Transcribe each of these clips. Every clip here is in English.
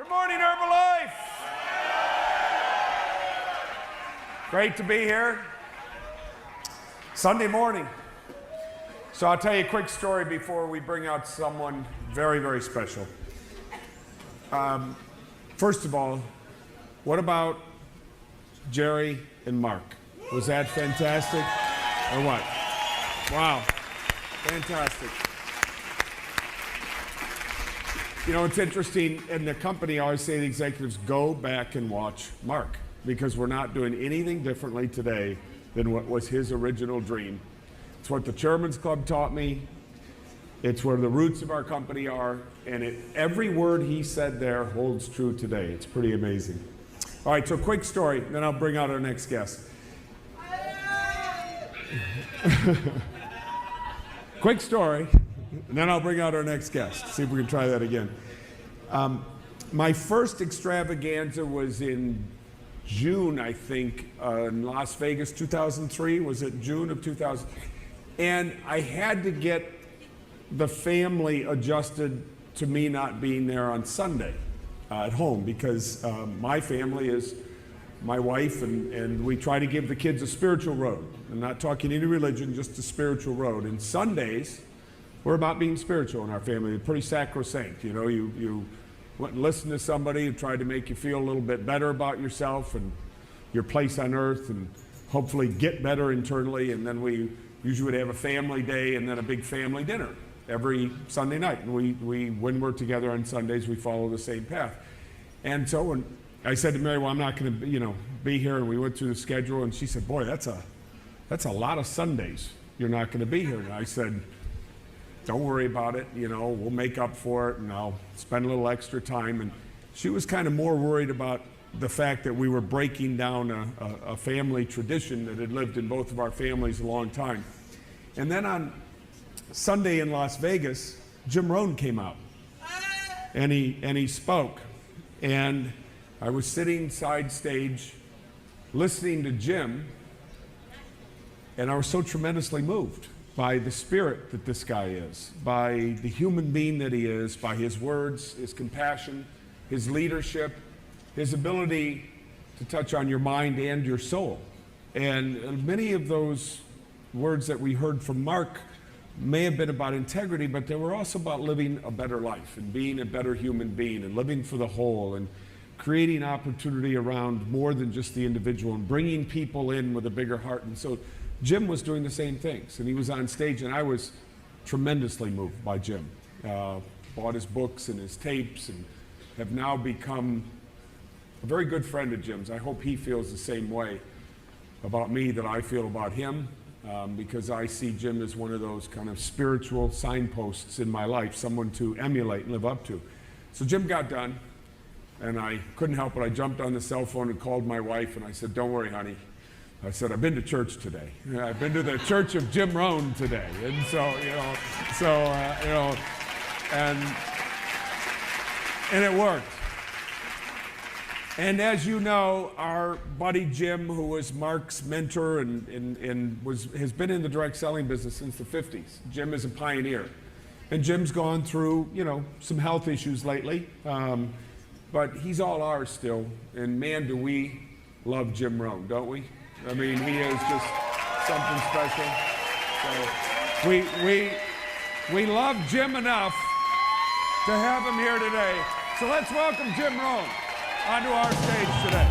Good morning, Herbalife. Great to be here. Sunday morning. So I'll tell you a quick story before we bring out someone very, very special. First of all, what about Jerry and Mark? Was that fantastic or what? Wow, fantastic. You know, it's interesting, in the company, I always say to the executives, go back and watch Mark, because we're not doing anything differently today than what was his original dream. It's what the Chairman's Club taught me. It's where the roots of our company are, and every word he said there holds true today. It's pretty amazing. All right, so quick story, then I'll bring out our next guest. Quick story, and then I'll bring out our next guest. See if we can try that again. My first extravaganza was in June, I think, in Las Vegas, 2003. Was it June of 2000? And I had to get the family adjusted to me not being there on Sunday at home, because my family is my wife, and we try to give the kids a spiritual road. I'm not talking any religion, just a spiritual road. And Sundays, we're about being spiritual in our family. It's pretty sacrosanct. You know, you went and listened to somebody who tried to make you feel a little bit better about yourself and your place on earth, and hopefully get better internally. And then we usually would have a family day and then a big family dinner every Sunday night. And when we're together on Sundays, we follow the same path. And so when I said to Mary, well, I'm not going to, be here, and we went through the schedule, and she said, boy, that's a lot of Sundays you're not going to be here. And I said, don't worry about it, we'll make up for it, and I'll spend a little extra time. And she was kind of more worried about the fact that we were breaking down a family tradition that had lived in both of our families a long time. And then on Sunday in Las Vegas, Jim Rohn came out, and he spoke. And I was sitting side stage listening to Jim, and I was so tremendously moved by the spirit that this guy is, by the human being that he is, by his words, his compassion, his leadership, his ability to touch on your mind and your soul. And many of those words that we heard from Mark may have been about integrity, but they were also about living a better life and being a better human being and living for the whole and creating opportunity around more than just the individual and bringing people in with a bigger heart. And so Jim was doing the same things, and he was on stage, and I was tremendously moved by Jim. Bought his books and his tapes, and have now become a very good friend of Jim's. I hope he feels the same way about me that I feel about him, because I see Jim as one of those kind of spiritual signposts in my life, someone to emulate and live up to. So Jim got done, and I couldn't help it. I jumped on the cell phone and called my wife, and I said, don't worry, honey. I said, I've been to church today. I've been to the church of Jim Rohn today. And so, and it worked. And as you know, our buddy Jim, who was Mark's mentor and has been in the direct selling business since the 50s. Jim is a pioneer. And Jim's gone through, some health issues lately. But he's all ours still. And man, do we love Jim Rohn, don't we? I mean, he is just something special. So we love Jim enough to have him here today. So let's welcome Jim Rohn onto our stage today.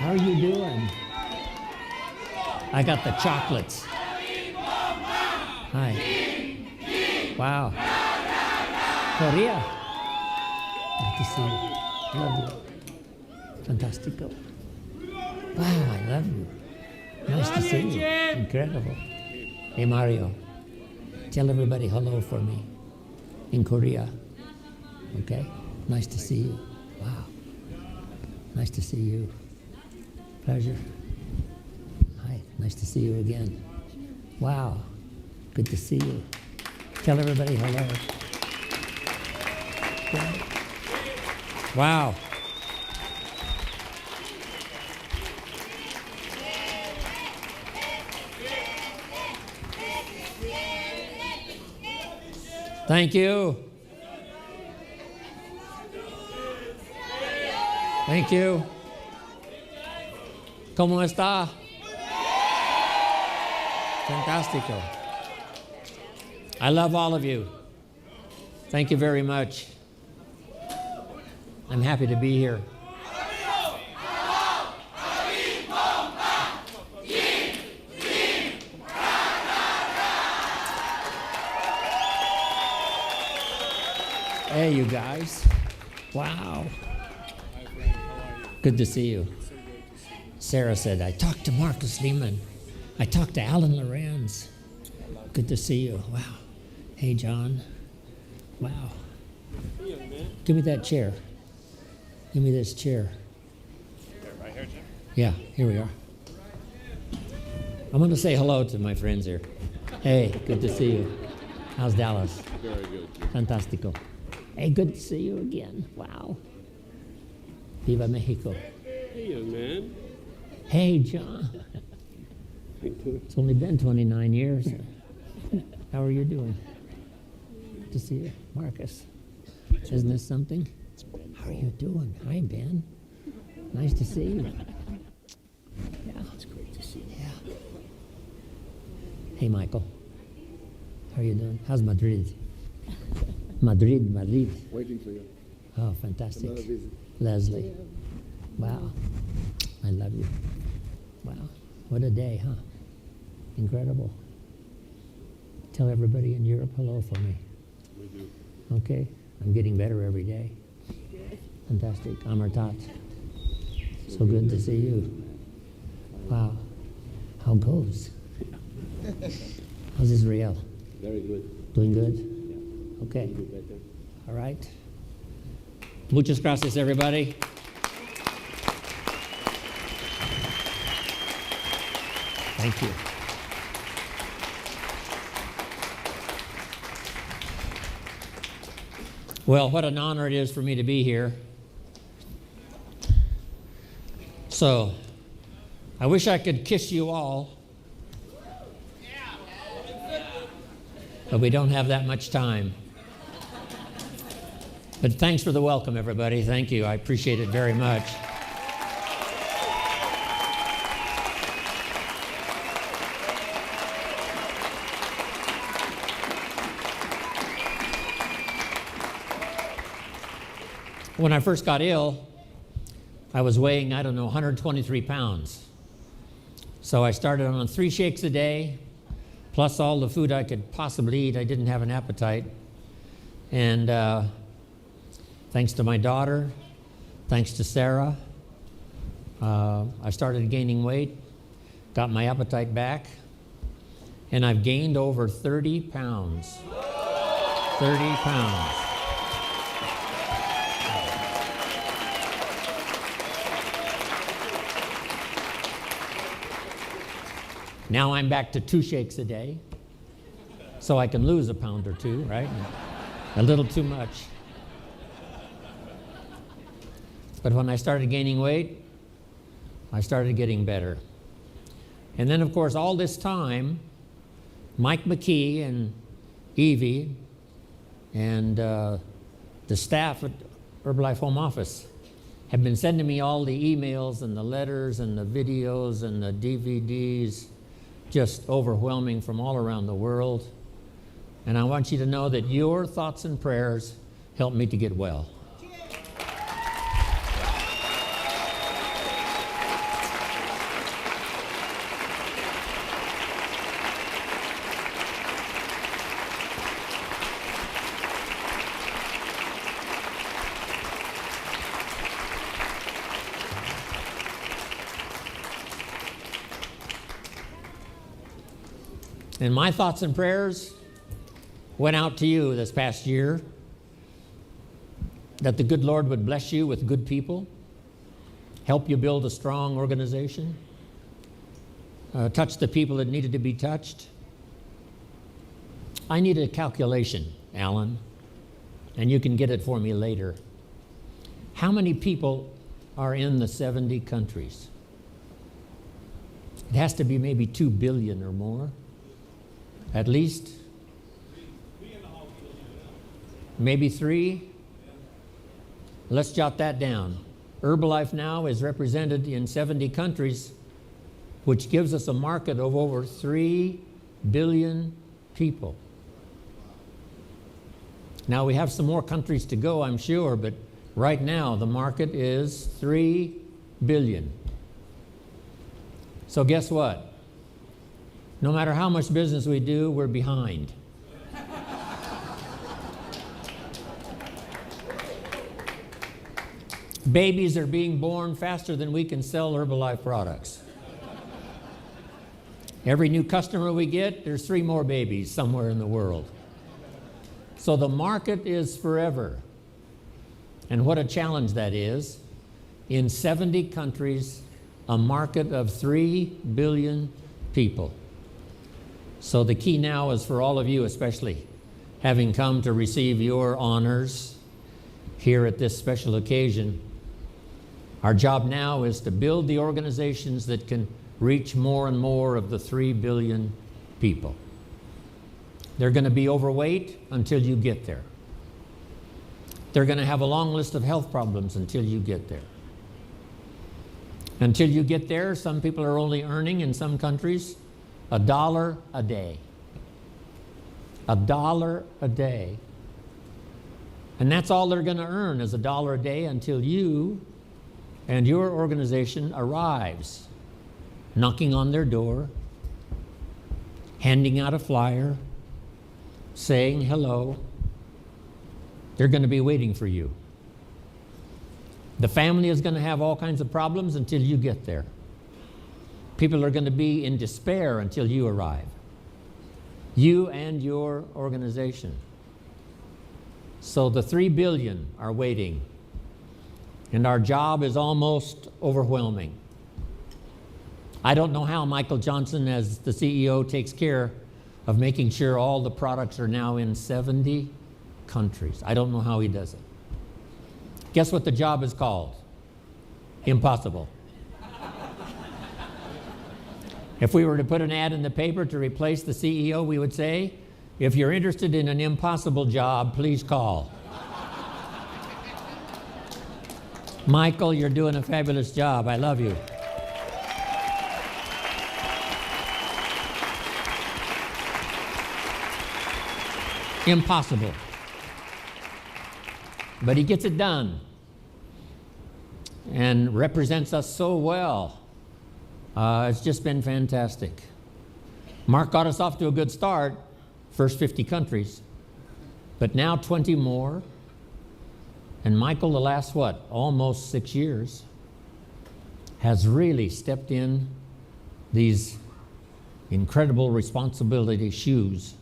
How are you doing? I got the chocolates. Hi. Wow. Korea. Nice to see you. Love you. Fantastico. Wow, I love you. Nice to see you. Incredible. Hey, Mario. Tell everybody hello for me in Korea. Okay? Nice to see you. Wow. Nice to see you. Pleasure. Hi. Nice to see you again. Wow. Good to see you. Tell everybody hello. Okay. Wow. Thank you. Thank you. ¿Cómo está? Fantastico. I love all of you. Thank you very much. I'm happy to be here. Hey, you guys. Wow. Good to see you. Sarah said, I talked to Marcus Lehman. I talked to Alan Lorenz. Good to see you. Wow. Hey, John. Wow. Give me that chair. Give me this chair. Right here, Jim? Yeah, here we are. I'm going to say hello to my friends here. Hey, good to see you. How's Dallas? Very good. Fantastico. Hey, good to see you again. Wow. Viva Mexico. Hey, young man. Hey, John. It's only been 29 years. How are you doing? Good to see you. Marcus. Isn't this something? How are you doing? Hi, Ben. Nice to see you. Yeah. It's great to see you. Yeah. Hey, Michael. How are you doing? How's Madrid? Madrid. Waiting for you. Oh, fantastic. Another visit. Leslie. Wow. I love you. Wow. What a day, huh? Incredible. Tell everybody in Europe hello for me. We do. Okay? I'm getting better every day. Fantastic. Amartat. So good to see you. Wow. How goes? How's Israel? Very good. Doing good? Yeah. Okay. Do better. All right. Muchas gracias, everybody. Thank you. Well, what an honor it is for me to be here. So, I wish I could kiss you all, but we don't have that much time. But thanks for the welcome, everybody. Thank you. I appreciate it very much. When I first got ill, I was weighing, 123 pounds. So I started on 3 shakes a day, plus all the food I could possibly eat. I didn't have an appetite. And thanks to my daughter, thanks to Sarah, I started gaining weight, got my appetite back, and I've gained over 30 pounds. 30 pounds. Now I'm back to 2 shakes a day, so I can lose a pound or 2, right? A little too much. But when I started gaining weight, I started getting better. And then, of course, all this time, Mike McKee and Evie and the staff at Herbalife Home Office have been sending me all the emails and the letters and the videos and the DVDs, just overwhelming from all around the world. And I want you to know that your thoughts and prayers helped me to get well. And my thoughts and prayers went out to you this past year, that the good Lord would bless you with good people, help you build a strong organization, touch the people that needed to be touched. I need a calculation, Alan, and you can get it for me later. How many people are in the 70 countries? It has to be maybe 2 billion or more, at least. Maybe 3. Let's jot that down. Herbalife now is represented in 70 countries, which gives us a market of over 3 billion people. Now we have some more countries to go, I'm sure, but right now the market is 3 billion. So guess what? No matter how much business we do, we're behind. Babies are being born faster than we can sell Herbalife products. Every new customer we get, there's 3 more babies somewhere in the world. So the market is forever. And what a challenge that is. In 70 countries, a market of 3 billion people. So the key now is for all of you, especially having come to receive your honors here at this special occasion. Our job now is to build the organizations that can reach more and more of the 3 billion people. They're going to be overweight until you get there. They're going to have a long list of health problems until you get there. Until you get there, some people are only earning in some countries $1 a day. $1 a day. And that's all they're going to earn is $1 a day until you and your organization arrives, knocking on their door, handing out a flyer, saying hello. They're going to be waiting for you. The family is going to have all kinds of problems until you get there. People are going to be in despair until you arrive. You and your organization. So the 3 billion are waiting. And our job is almost overwhelming. I don't know how Michael Johnson, as the CEO, takes care of making sure all the products are now in 70 countries. I don't know how he does it. Guess what the job is called? Impossible. If we were to put an ad in the paper to replace the CEO, we would say, if you're interested in an impossible job, please call. Michael, you're doing a fabulous job. I love you. Impossible. But he gets it done and represents us so well. It's just been fantastic. Mark got us off to a good start, first 50 countries, but now 20 more. And Michael, the last, almost 6 years, has really stepped in these incredible responsibility shoes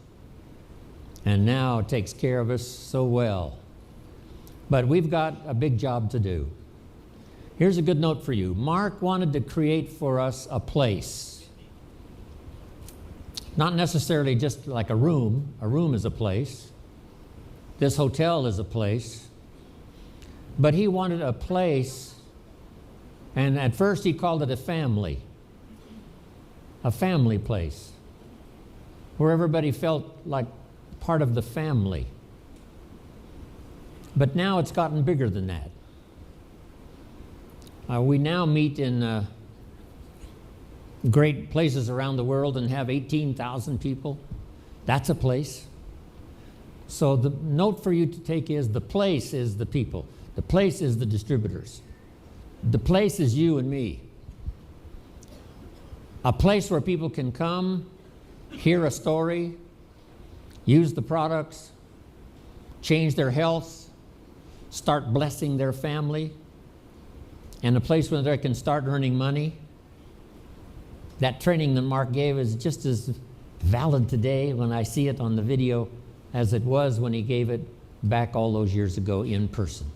and now takes care of us so well. But we've got a big job to do. Here's a good note for you. Mark wanted to create for us a place. Not necessarily just like a room. A room is a place. This hotel is a place. But he wanted a place, and at first he called it a family place, where everybody felt like part of the family. But now it's gotten bigger than that. We now meet in great places around the world and have 18,000 people. That's a place. So the note for you to take is the place is the people. The place is the distributors. The place is you and me. A place where people can come, hear a story, use the products, change their health, start blessing their family, and a place where they can start earning money. That training that Mark gave is just as valid today when I see it on the video as it was when he gave it back all those years ago in person.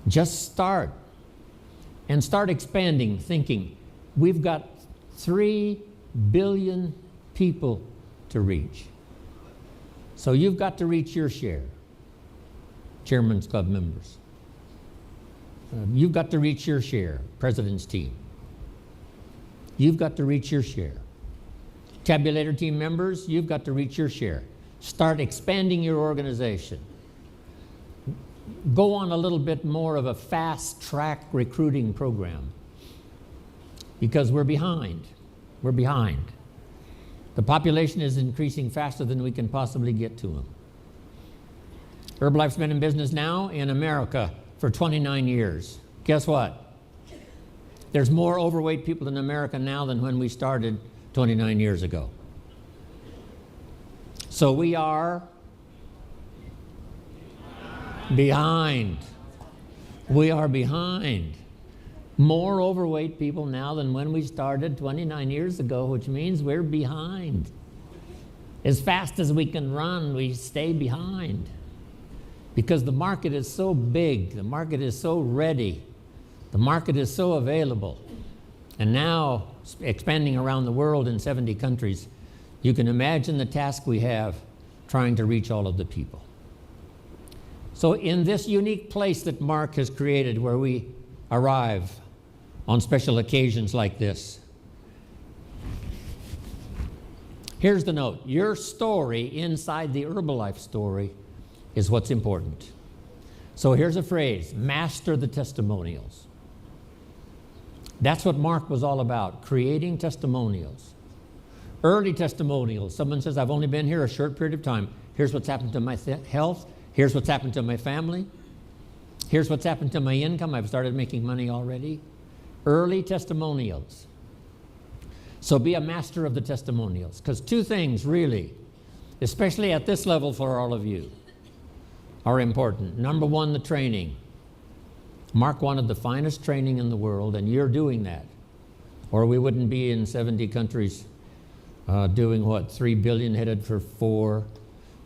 Just start. And start expanding, thinking, we've got 3 billion people to reach. So you've got to reach your share, Chairman's Club members. You've got to reach your share, President's team. You've got to reach your share. Tabulator team members, you've got to reach your share. Start expanding your organization. Go on a little bit more of a fast-track recruiting program because we're behind. We're behind. The population is increasing faster than we can possibly get to them. Herbalife's been in business now in America for 29 years. Guess what? There's more overweight people in America now than when we started 29 years ago. So we are behind. We are behind. More overweight people now than when we started 29 years ago, which means we're behind. As fast as we can run, we stay behind. Because the market is so big, the market is so ready, the market is so available. And now, expanding around the world in 70 countries, you can imagine the task we have trying to reach all of the people. So in this unique place that Mark has created where we arrive on special occasions like this, here's the note. Your story inside the Herbalife story is what's important. So here's a phrase, master the testimonials. That's what Mark was all about, creating testimonials. Early testimonials. Someone says, I've only been here a short period of time. Here's what's happened to my health. Here's what's happened to my family. Here's what's happened to my income. I've started making money already. Early testimonials. So be a master of the testimonials. Because two things really, especially at this level for all of you, are important. Number one, the training. Mark wanted the finest training in the world, and you're doing that. Or we wouldn't be in 70 countries doing what, 3 billion headed for 4,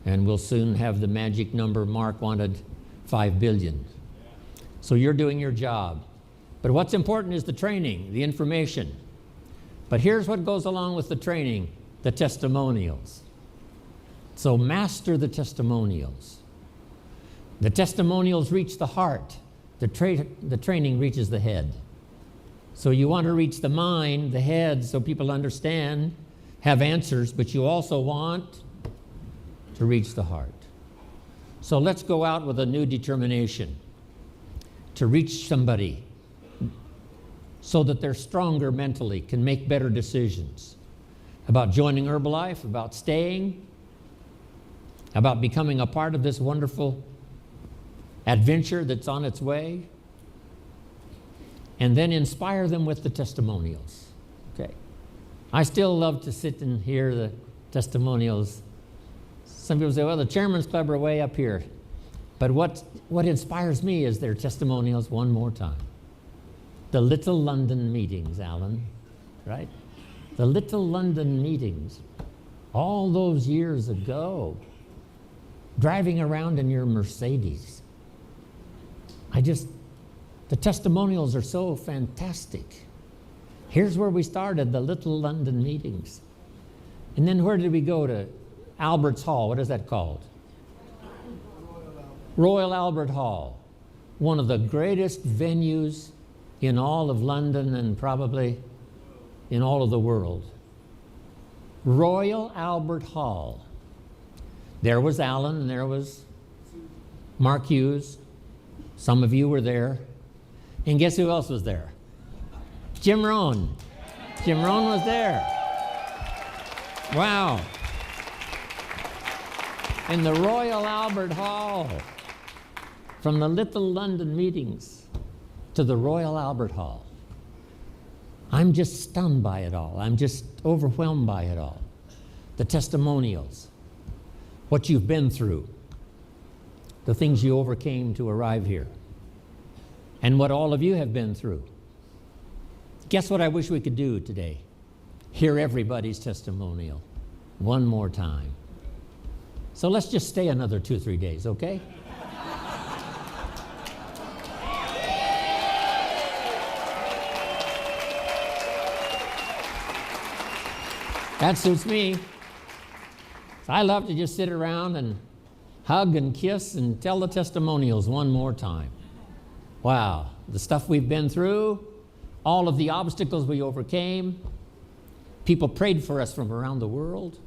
and we'll soon have the magic number Mark wanted, 5 billion. So you're doing your job. But what's important is the training, the information. But here's what goes along with the training, the testimonials. So master the testimonials. The testimonials reach the heart. The training reaches the head. So you want to reach the mind, the head, so people understand, have answers, but you also want to reach the heart. So let's go out with a new determination to reach somebody so that they're stronger mentally, can make better decisions about joining Herbalife, about staying, about becoming a part of this wonderful adventure that's on its way, and then inspire them with the testimonials. Okay. I still love to sit and hear the testimonials. Some people say, well, the Chairman's Club are way up here. But what inspires me is their testimonials one more time. The Little London meetings, Alan, right? The Little London meetings, all those years ago, driving around in your Mercedes. The testimonials are so fantastic. Here's where we started, the Little London meetings. And then where did we go to? Albert's Hall, what is that called? Royal Albert Hall, one of the greatest venues in all of London and probably in all of the world. Royal Albert Hall. There was Alan and there was Mark Hughes. Some of you were there. And guess who else was there? Jim Rohn. Jim Rohn was there. Wow. In the Royal Albert Hall. From the Little London meetings to the Royal Albert Hall. I'm just stunned by it all. I'm just overwhelmed by it all. The testimonials. What you've been through. The things you overcame to arrive here. And what all of you have been through. Guess what I wish we could do today? Hear everybody's testimonial. one more time. So let's just stay another 2 or 3 days, okay? That suits me. I love to just sit around and hug and kiss and tell the testimonials one more time. Wow, the stuff we've been through, all of the obstacles we overcame. People prayed for us from around the world.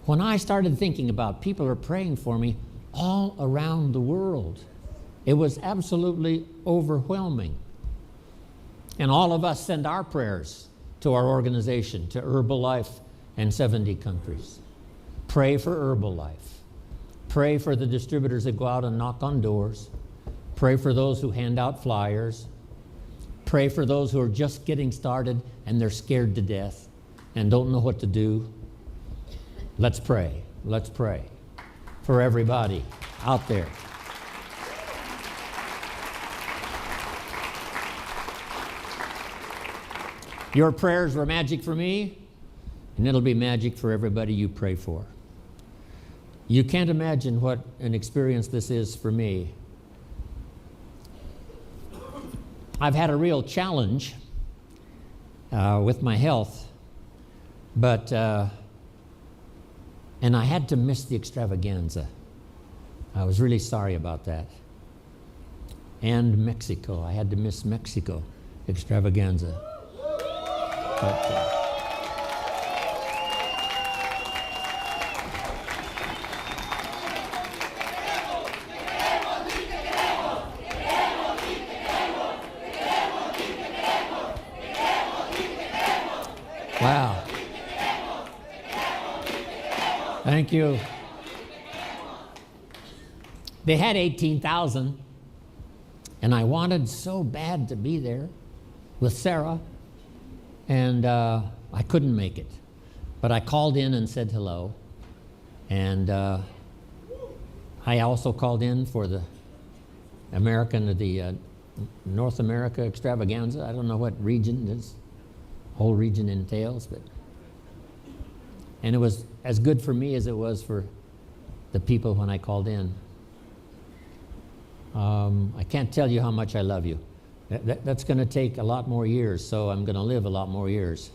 When I started thinking about people are praying for me all around the world, it was absolutely overwhelming. And all of us send our prayers to our organization, to Herbalife and 70 countries. Pray for Herbalife. Pray for the distributors that go out and knock on doors. Pray for those who hand out flyers. Pray for those who are just getting started and they're scared to death and don't know what to do. Let's pray. Let's pray for everybody out there. Your prayers were magic for me, and it'll be magic for everybody you pray for. You can't imagine what an experience this is for me. I've had a real challenge with my health, but and I had to miss the extravaganza. I was really sorry about that. And Mexico. I had to miss Mexico extravaganza. But, wow. Thank you. They had 18,000, and I wanted so bad to be there with Sarah, and I couldn't make it. But I called in and said hello, and I also called in for the North America extravaganza. I don't know what region this whole region entails, but and it was as good for me as it was for the people when I called in. I can't tell you how much I love you. That's going to take a lot more years, so I'm going to live a lot more years.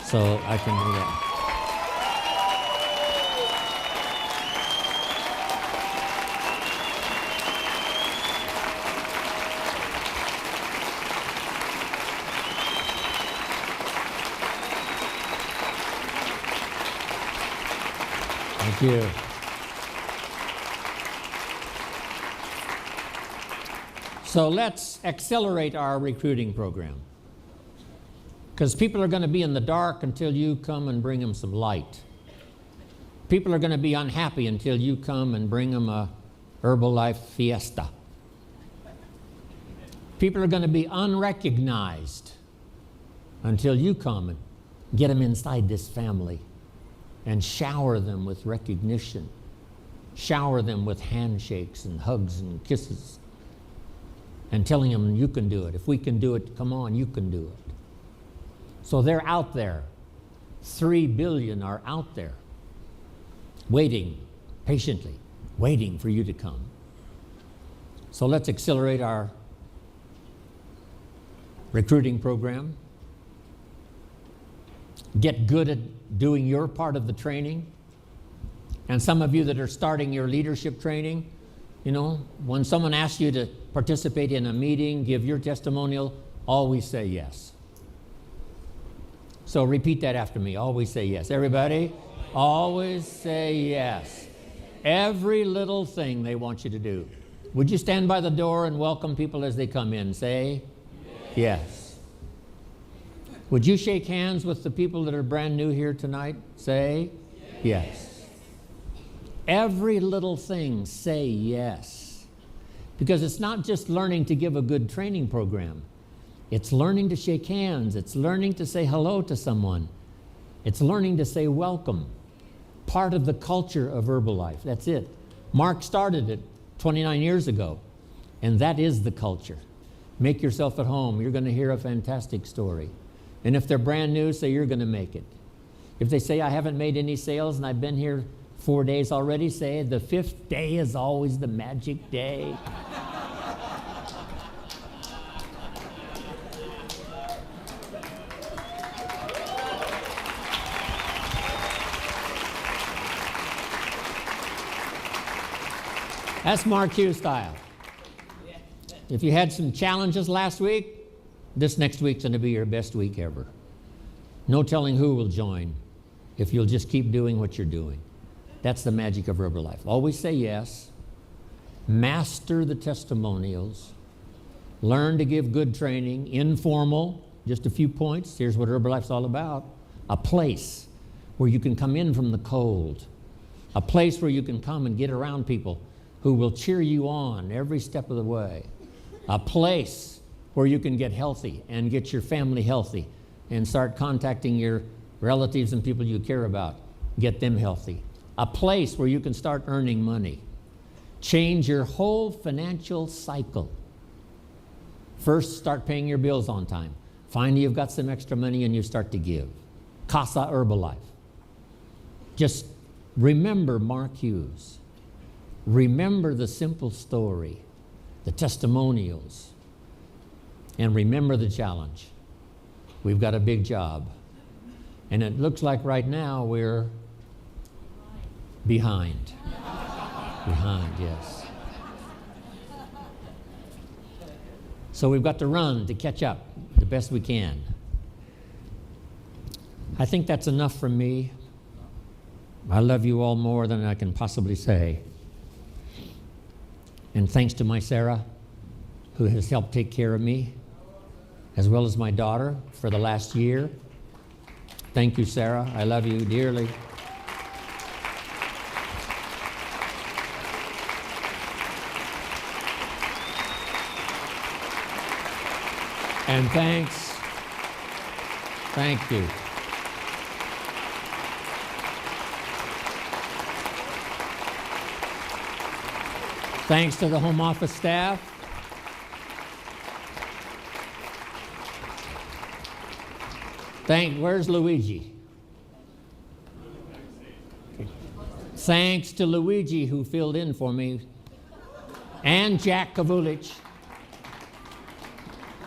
So I can do that. Thank you. So let's accelerate our recruiting program, because people are going to be in the dark until you come and bring them some light. People are going to be unhappy until you come and bring them a Herbalife fiesta. People are going to be unrecognized until you come and get them inside this family and shower them with recognition, shower them with handshakes and hugs and kisses, and telling them you can do it. If we can do it, come on, you can do it. So they're out there. 3 billion are out there, waiting, patiently, waiting for you to come. So let's accelerate our recruiting program. Get good at doing your part of the training. And some of you that are starting your leadership training, you know, when someone asks you to participate in a meeting, give your testimonial, always say yes. So repeat that after me. Always say yes. Everybody, always say yes. Every little thing they want you to do. Would you stand by the door and welcome people as they come in? Say yes. Would you shake hands with the people that are brand new here tonight? Say yes. Every little thing, say yes. Because it's not just learning to give a good training program. It's learning to shake hands. It's learning to say hello to someone. It's learning to say welcome. Part of the culture of Herbalife. That's it. Mark started it 29 years ago, and that is the culture. Make yourself at home. You're going to hear a fantastic story. And if they're brand new, say you're going to make it. If they say I haven't made any sales and I've been here 4 days already, say the 5th day is always the magic day. That's Mark Hughes style. If you had some challenges last week, this next week's going to be your best week ever. No telling who will join if you'll just keep doing what you're doing. That's the magic of Herbalife. Always say yes. Master the testimonials. Learn to give good training. Informal. Just a few points. Here's what Herbalife's all about. A place where you can come in from the cold. A place where you can come and get around people who will cheer you on every step of the way. A place where you can get healthy and get your family healthy and start contacting your relatives and people you care about, get them healthy. A place where you can start earning money. Change your whole financial cycle. First, start paying your bills on time. Finally, you've got some extra money and you start to give. Casa Herbalife. Just remember Mark Hughes. Remember the simple story, the testimonials, and remember the challenge. We've got a big job. And it looks like right now we're behind. Behind, yes. So we've got to run to catch up the best we can. I think that's enough from me. I love you all more than I can possibly say. And thanks to my Sarah, who has helped take care of me, as well as my daughter for the last year. Thank you, Sarah. I love you dearly. And thanks. Thank you. Thanks to the home office staff. Where's Luigi? Thanks to Luigi who filled in for me, and Jack Kavulich.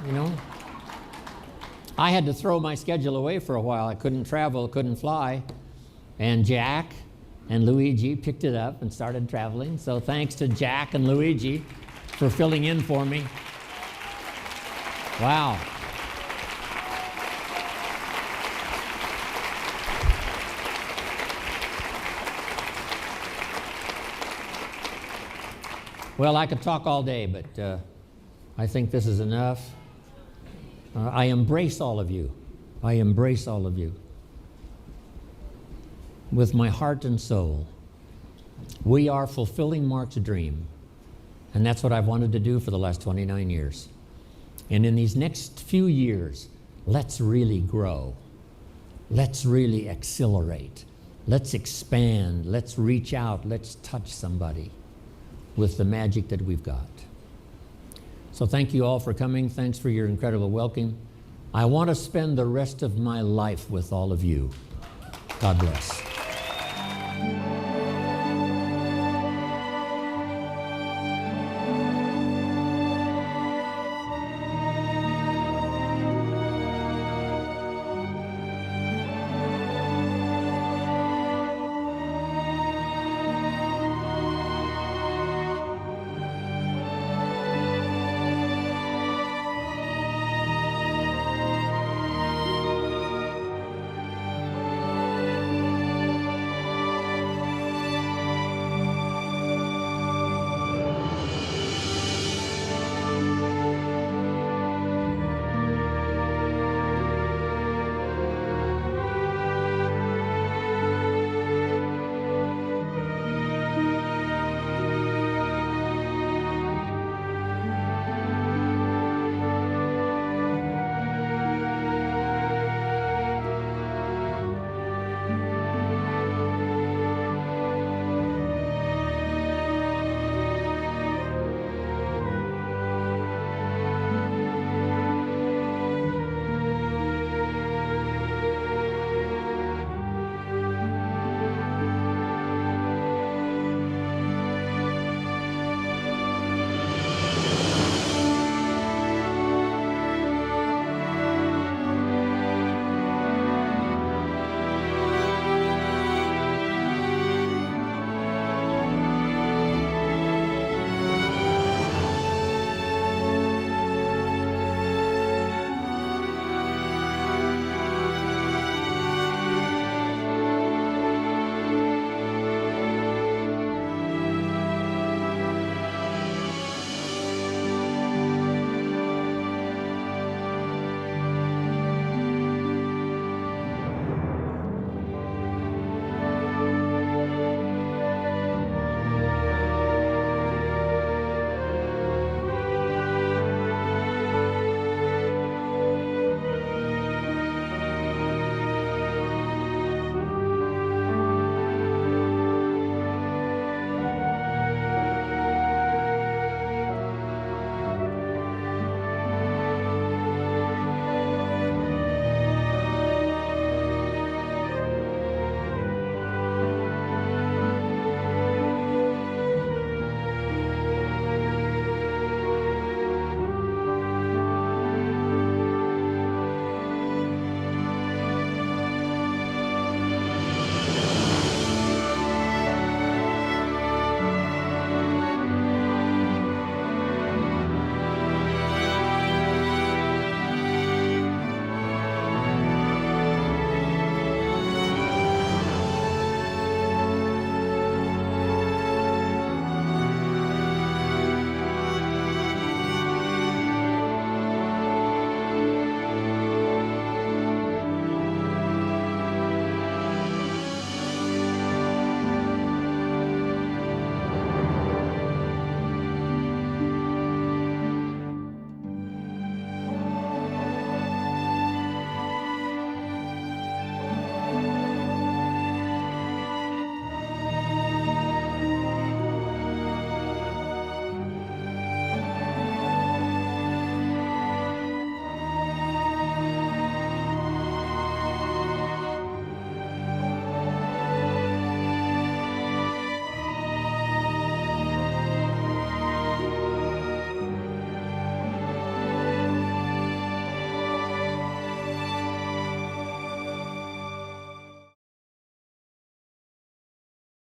You know, I had to throw my schedule away for a while. I couldn't travel, couldn't fly, and Jack and Luigi picked it up and started traveling. So thanks to Jack and Luigi for filling in for me. Wow. Well, I could talk all day, but I think this is enough. I embrace all of you. I embrace all of you with my heart and soul. We are fulfilling Mark's dream, and that's what I've wanted to do for the last 29 years. And in these next few years, let's really grow. Let's really accelerate. Let's expand. Let's reach out. Let's touch somebody with the magic that we've got. So thank you all for coming. Thanks for your incredible welcome. I want to spend the rest of my life with all of you. God bless.